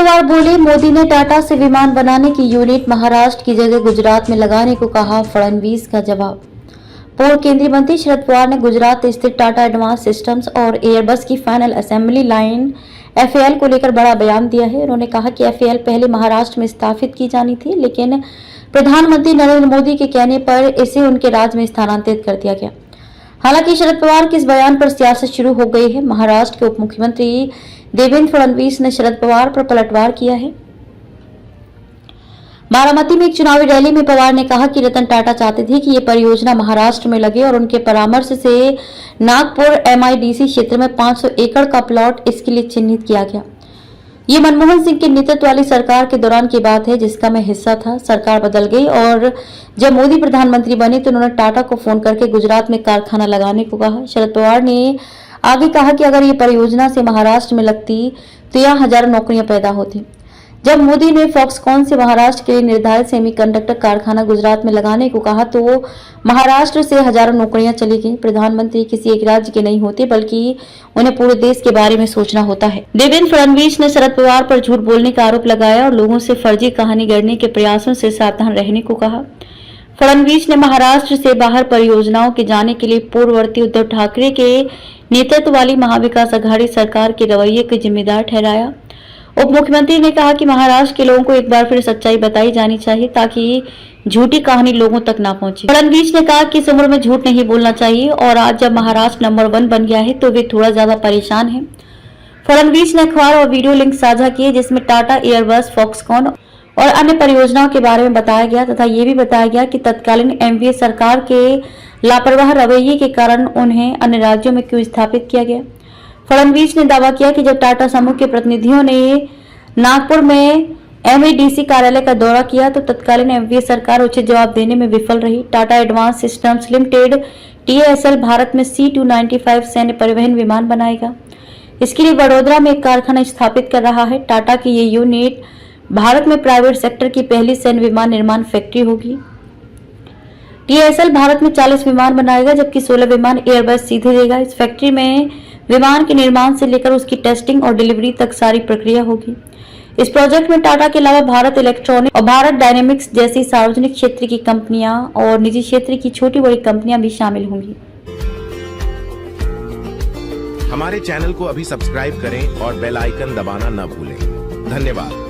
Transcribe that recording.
पवार बोले, मोदी ने टाटा से विमान बनाने की यूनिट महाराष्ट्र की जगह गुजरात में लगाने को कहा। फडणवीस का जवाब। पूर्व केंद्रीय मंत्री शरद पवार ने गुजरात स्थित टाटा एडवांस सिस्टम्स और एयरबस की फाइनल असेंबली लाइन FAL को लेकर बड़ा बयान दिया है। उन्होंने कहा कि FAL पहले महाराष्ट्र में स्थापित की जानी थी, लेकिन प्रधानमंत्री नरेंद्र मोदी के कहने पर इसे उनके राज्य में स्थानांतरित कर दिया गया। हालांकि शरद पवार के इस बयान पर सियासत शुरू हो गई है। महाराष्ट्र के उप मुख्यमंत्री देवेंद्र फडणवीस ने शरद पवार पर पलटवार किया है। बारामती में एक चुनावी रैली में पवार ने कहा कि रतन टाटा चाहते थे कि ये परियोजना महाराष्ट्र में लगे और उनके परामर्श से नागपुर MIDC क्षेत्र में 500 एकड़ का प्लॉट इसके लिए चिन्हित किया गया। ये मनमोहन सिंह के नेतृत्व वाली सरकार के दौरान की बात है, जिसका मैं हिस्सा था। सरकार बदल गई और जब मोदी प्रधानमंत्री बने तो उन्होंने टाटा को फोन करके गुजरात में कारखाना लगाने को कहा। शरद पवार ने आगे कहा कि अगर ये परियोजना से महाराष्ट्र में लगती तो यहाँ हजारों नौकरियां पैदा होती। जब मोदी ने फॉक्सकॉन से महाराष्ट्र के लिए निर्धारित सेमीकंडक्टर कारखाना गुजरात में लगाने को कहा तो महाराष्ट्र से हजारों नौकरियां चली गईं। प्रधानमंत्री किसी एक राज्य के नहीं होते, बल्कि उन्हें पूरे देश के बारे में सोचना होता है। देवेंद्र फडणवीस ने शरद पवार पर झूठ बोलने का आरोप लगाया और लोगों से फर्जी कहानी गढ़ने के प्रयासों से सावधान रहने को कहा। फडणवीस ने महाराष्ट्र से बाहर परियोजनाओं के जाने के लिए पूर्ववर्ती उद्धव ठाकरे के नेतृत्व वाली महाविकास अघाड़ी सरकार के रवैये को जिम्मेदार ठहराया। उप मुख्यमंत्री ने कहा कि महाराष्ट्र के लोगों को एक बार फिर सच्चाई बताई जानी चाहिए ताकि झूठी कहानी लोगों तक ना पहुंचे। फडणवीस ने कहा कि इस उम्र में झूठ नहीं बोलना चाहिए और आज जब महाराष्ट्र नंबर 1 बन गया है तो वे थोड़ा ज्यादा परेशान हैं। फडणवीस ने अखबार और वीडियो लिंक साझा किए जिसमें टाटा, एयरबस, फॉक्सकॉन और अन्य परियोजनाओं के बारे में बताया गया तथा ये भी बताया गया कि तत्कालीन MVA सरकार के लापरवाह रवैये के कारण उन्हें अन्य राज्यों में क्यों स्थापित किया गया। फडणवीस ने दावा किया कि जब टाटा समूह के प्रतिनिधियों ने नागपुर में MIDC कार्यालय का दौरा किया तो तत्कालीन MVA सरकार उचित जवाब देने में विफल रही। Tata advance systems limited TASL Bharat में C-295 सैन्य परिवहन विमान बनाएगा। इसके लिए वडोदरा में एक कारखाना स्थापित कर रहा है। टाटा की ये यूनिट भारत में प्राइवेट सेक्टर की पहली सैन्य विमान निर्माण फैक्ट्री होगी। TASL भारत में 40 विमान बनाएगा, जबकि 16 विमान एयरबस सीधे देगा। इस फैक्ट्री में विमान के निर्माण से लेकर उसकी टेस्टिंग और डिलीवरी तक सारी प्रक्रिया होगी। इस प्रोजेक्ट में टाटा के अलावा भारत इलेक्ट्रॉनिक और भारत डायनेमिक्स जैसी सार्वजनिक क्षेत्र की कंपनियां और निजी क्षेत्र की छोटी बड़ी कंपनियां भी शामिल होंगी। हमारे चैनल को अभी सब्सक्राइब करें और बेल आइकन दबाना न भूलें। धन्यवाद।